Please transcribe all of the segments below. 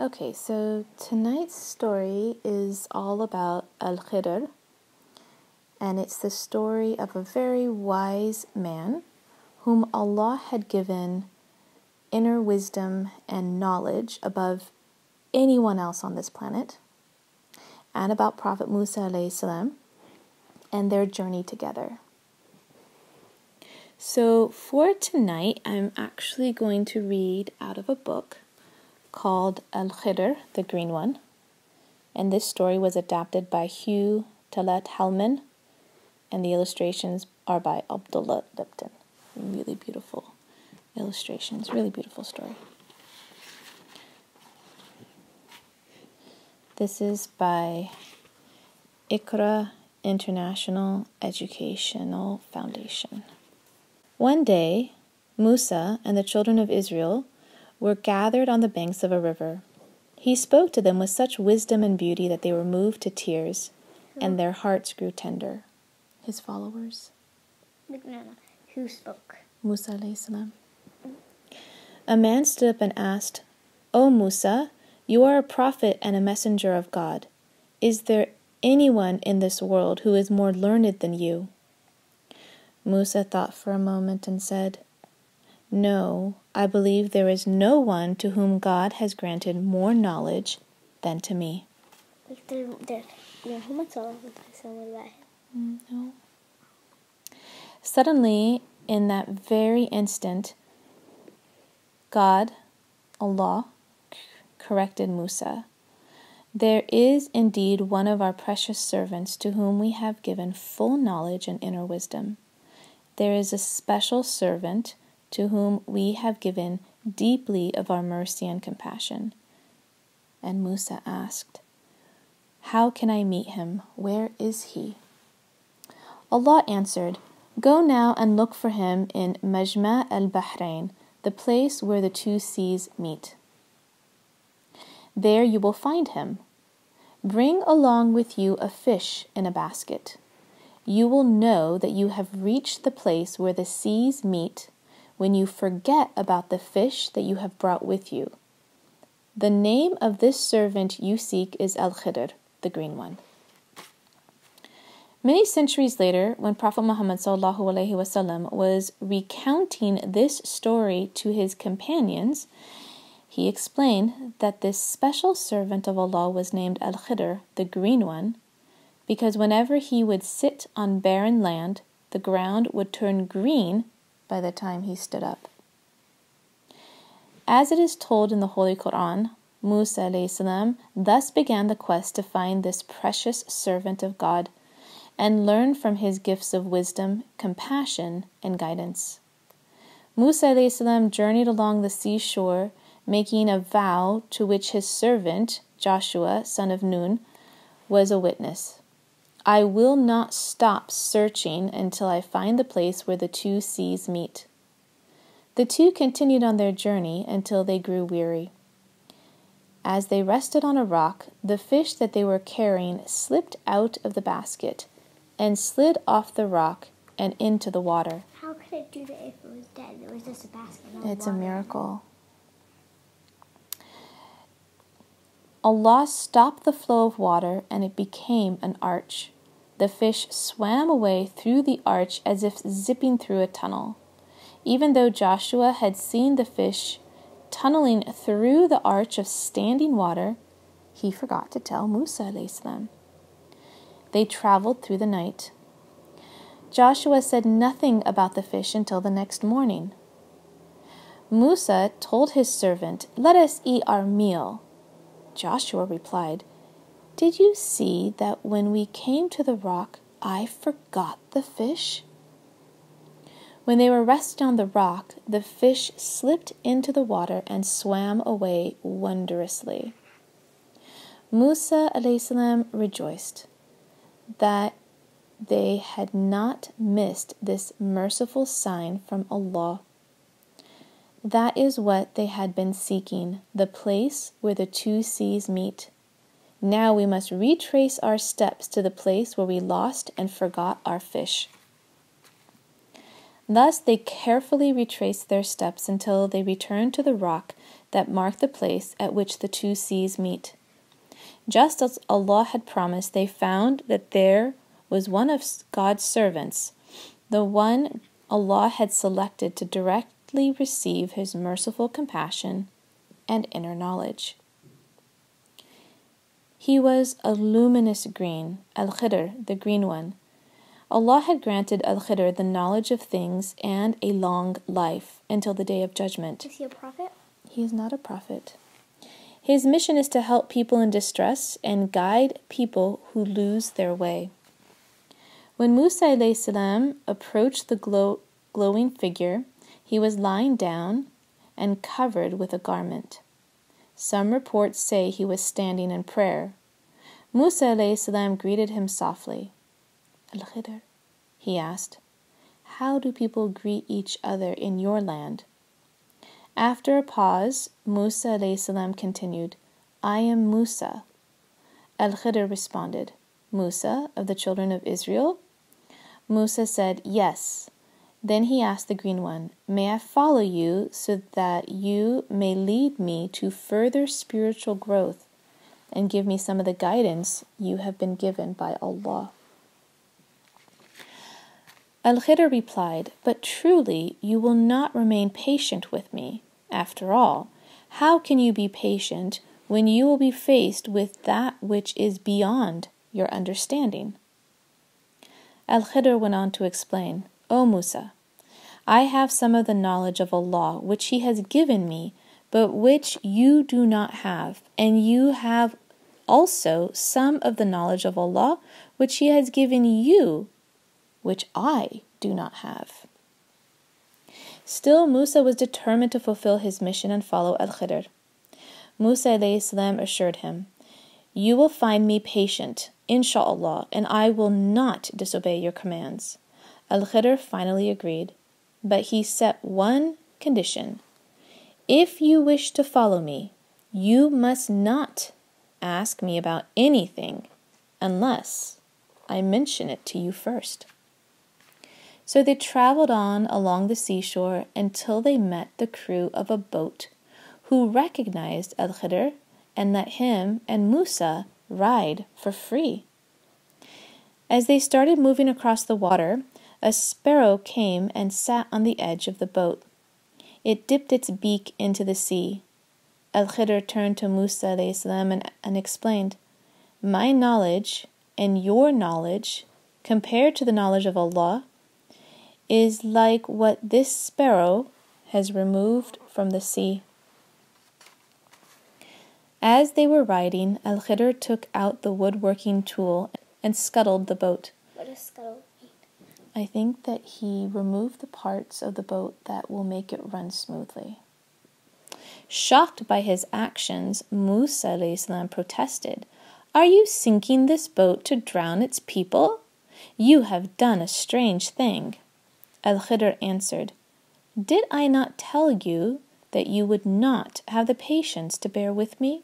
Okay, so tonight's story is all about Al-Khidr, and it's the story of a very wise man whom Allah had given inner wisdom and knowledge above anyone else on this planet, and about Prophet Musa alayhi salam and their journey together. So for tonight, I'm actually going to read out of a book called Al-Khidr The Green One, and this story was adapted by Hugh Talat-Halman, and the illustrations are by Abdullah Lipton. Really beautiful illustrations, really beautiful story. This is by Iqra International Educational Foundation. One day, Musa and the children of Israel were gathered on the banks of a river. He spoke to them with such wisdom and beauty that they were moved to tears, and their hearts grew tender. His followers. Who spoke? Musa alayhi salam. A man stood up and asked, "O Musa, you are a prophet and a messenger of God. Is there anyone in this world who is more learned than you?" Musa thought for a moment and said, "No, I believe there is no one to whom God has granted more knowledge than to me." No. Suddenly, in that very instant, God, Allah, corrected Musa. "There is indeed one of our precious servants to whom we have given full knowledge and inner wisdom. There is a special servant to whom we have given deeply of our mercy and compassion." And Musa asked, "How can I meet him? Where is he?" Allah answered, "Go now and look for him in Majma' al-Bahrain, the place where the two seas meet. There you will find him. Bring along with you a fish in a basket. You will know that you have reached the place where the seas meet when you forget about the fish that you have brought with you. The name of this servant you seek is Al-Khidr, the Green One." Many centuries later, when Prophet Muhammad ﷺ was recounting this story to his companions, he explained that this special servant of Allah was named Al-Khidr, the Green One, because whenever he would sit on barren land, the ground would turn green by the time he stood up. As it is told in the Holy Quran, Musa alayhi salam thus began the quest to find this precious servant of God and learn from his gifts of wisdom, compassion, and guidance. Musa alayhi salam journeyed along the seashore, making a vow to which his servant, Joshua, son of Nun, was a witness. "I will not stop searching until I find the place where the two seas meet." The two continued on their journey until they grew weary. As they rested on a rock, the fish that they were carrying slipped out of the basket and slid off the rock and into the water. How could it do that if it was dead? It was just a basket. It's a miracle. Allah stopped the flow of water and it became an arch. The fish swam away through the arch as if zipping through a tunnel. Even though Joshua had seen the fish tunneling through the arch of standing water, he forgot to tell Musa alayhi salam. They traveled through the night. Joshua said nothing about the fish until the next morning. Musa told his servant, "Let us eat our meal." Joshua replied, "Did you see that when we came to the rock, I forgot the fish?" When they were resting on the rock, the fish slipped into the water and swam away wondrously. Musa alayhi salam rejoiced that they had not missed this merciful sign from Allah. That is what they had been seeking, the place where the two seas meet. Now we must retrace our steps to the place where we lost and forgot our fish. Thus they carefully retraced their steps until they returned to the rock that mark the place at which the two seas meet. Just as Allah had promised, they found that there was one of God's servants, the one Allah had selected to directly receive His merciful compassion and inner knowledge. He was a luminous green, Al-Khidr the Green One. Allah had granted Al-Khidr the knowledge of things and a long life until the Day of Judgment. Is he a prophet? He is not a prophet. His mission is to help people in distress and guide people who lose their way. When Musa a.s. approached the glowing figure, he was lying down and covered with a garment. Some reports say he was standing in prayer. Musa a.s. greeted him softly. Al-Khidr, he asked, how do people greet each other in your land? After a pause, Musa a.s. continued, I am Musa. Al-Khidr responded, Musa of the children of Israel? Musa said, yes. Then he asked the Green One, may I follow you so that you may lead me to further spiritual growth and give me some of the guidance you have been given by Allah? Al-Khidr replied, but truly you will not remain patient with me. After all, how can you be patient when you will be faced with that which is beyond your understanding? Al-Khidr went on to explain, O Musa, I have some of the knowledge of Allah which He has given me, but which you do not have, and you have also some of the knowledge of Allah which He has given you, which I do not have. Still, Musa was determined to fulfill his mission and follow Al-Khidr. Musa a.s. assured him, you will find me patient, inshaAllah, and I will not disobey your commands. Al-Khidr finally agreed, but he set one condition. If you wish to follow me, you must not ask me about anything unless I mention it to you first. So they traveled on along the seashore until they met the crew of a boat, who recognized Al-Khidr and let him and Musa ride for free. As they started moving across the water, a sparrow came and sat on the edge of the boat. It dipped its beak into the sea. Al-Khidr turned to Musa a.s. and explained, my knowledge and your knowledge, compared to the knowledge of Allah, is like what this sparrow has removed from the sea. As they were riding, Al-Khidr took out the woodworking tool and scuttled the boat. What does scuttle mean? I think that he removed the parts of the boat that will make it run smoothly. Shocked by his actions, Musa a.s. protested, are you sinking this boat to drown its people? You have done a strange thing. Al-Khidr answered, did I not tell you that you would not have the patience to bear with me?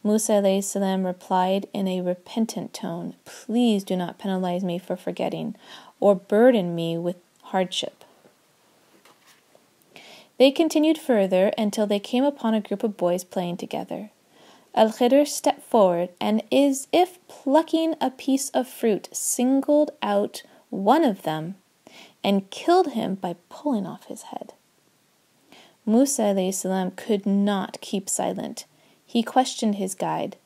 Musa a.s. replied in a repentant tone, please do not penalize me for forgetting or burden me with hardship. They continued further until they came upon a group of boys playing together. Al-Khidr stepped forward and, as if plucking a piece of fruit, singled out one of them and killed him by pulling off his head. Musa a.s. could not keep silent. He questioned his guide,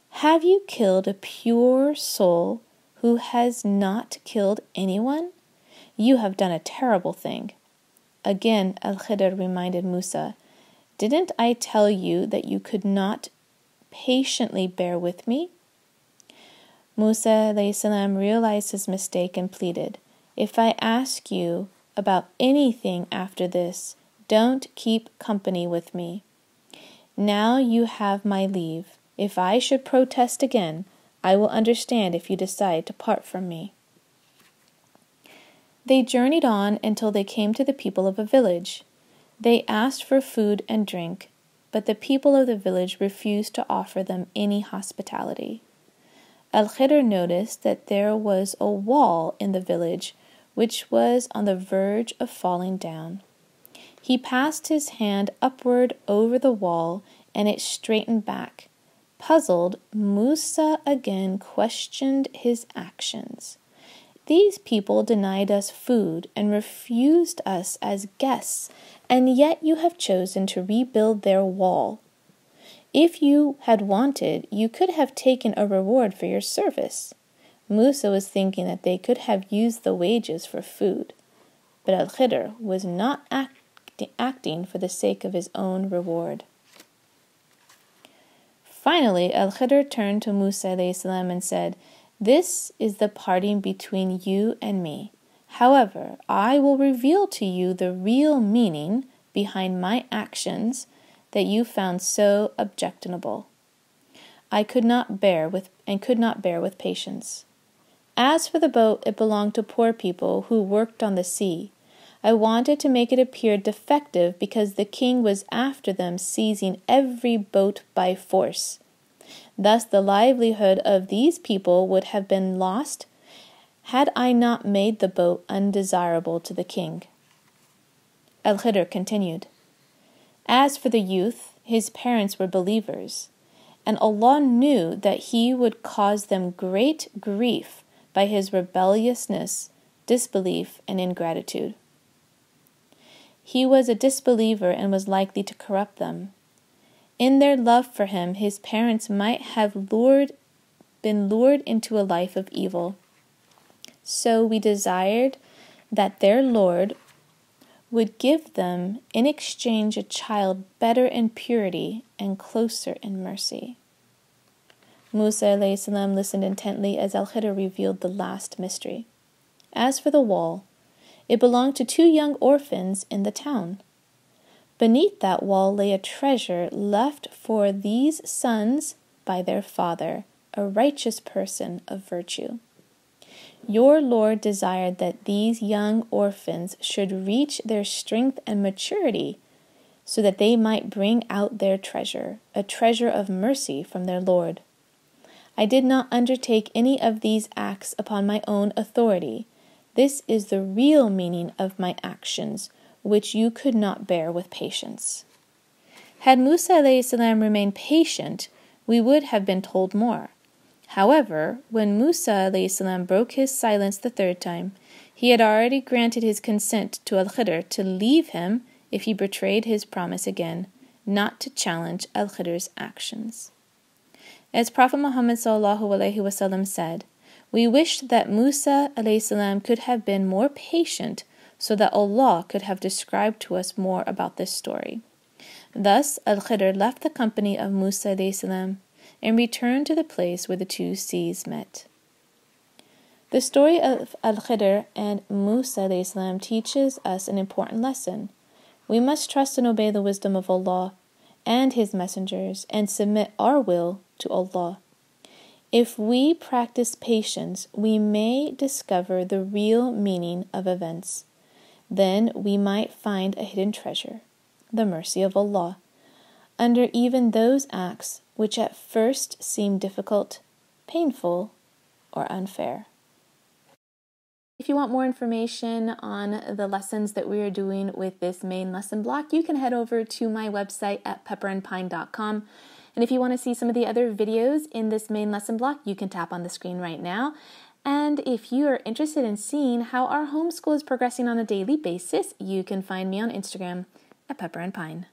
have you killed a pure soul who has not killed anyone? You have done a terrible thing. Again, Al-Khidr reminded Musa, didn't I tell you that you could not patiently bear with me? Musa a.s. realized his mistake and pleaded, if I ask you about anything after this, don't keep company with me. Now you have my leave. If I should protest again, I will understand if you decide to part from me. They journeyed on until they came to the people of a village. They asked for food and drink, but the people of the village refused to offer them any hospitality. Al-Khidr noticed that there was a wall in the village which was on the verge of falling down. He passed his hand upward over the wall, and it straightened back. Puzzled, Musa again questioned his actions. These people denied us food and refused us as guests, and yet you have chosen to rebuild their wall. If you had wanted, you could have taken a reward for your service. Musa was thinking that they could have used the wages for food, but Al-Khidr was not acting for the sake of his own reward. Finally, Al-Khidr turned to Musa and said, "This is the parting between you and me. However, I will reveal to you the real meaning behind my actions that you found so objectionable. I could not bear with patience. As for the boat, it belonged to poor people who worked on the sea. I wanted to make it appear defective because the king was after them, seizing every boat by force. Thus the livelihood of these people would have been lost had I not made the boat undesirable to the king." Al-Khidr continued, "As for the youth, his parents were believers, and Allah knew that he would cause them great grief by his rebelliousness, disbelief, and ingratitude. He was a disbeliever and was likely to corrupt them. In their love for him, his parents might have been lured into a life of evil. So we desired that their Lord would give them in exchange a child better in purity and closer in mercy." Musa alayhi salam listened intently as Al-Khidr revealed the last mystery. As for the wall, it belonged to 2 young orphans in the town. Beneath that wall lay a treasure left for these sons by their father, a righteous person of virtue. Your Lord desired that these young orphans should reach their strength and maturity so that they might bring out their treasure, a treasure of mercy from their Lord. I did not undertake any of these acts upon my own authority. This is the real meaning of my actions, which you could not bear with patience." Had Musa alayhi salam remained patient, we would have been told more. However, when Musa alayhi salam broke his silence the 3rd time, he had already granted his consent to Al-Khidr to leave him if he betrayed his promise again, not to challenge Al-Khidr's actions. As Prophet Muhammad ﷺ said, "We wished that Musa alayhi salam could have been more patient so that Allah could have described to us more about this story." Thus, Al-Khidr left the company of Musa alayhi salam and returned to the place where the 2 seas met. The story of Al-Khidr and Musa alayhi salam teaches us an important lesson. We must trust and obey the wisdom of Allah and His messengers and submit our will to Allah. If we practice patience, we may discover the real meaning of events. Then we might find a hidden treasure, the mercy of Allah, under even those acts which at first seem difficult, painful, or unfair. If you want more information on the lessons that we are doing with this main lesson block, you can head over to my website at pepperandpine.com. And if you want to see some of the other videos in this main lesson block, you can tap on the screen right now. And if you are interested in seeing how our homeschool is progressing on a daily basis, you can find me on Instagram at pepperandpine.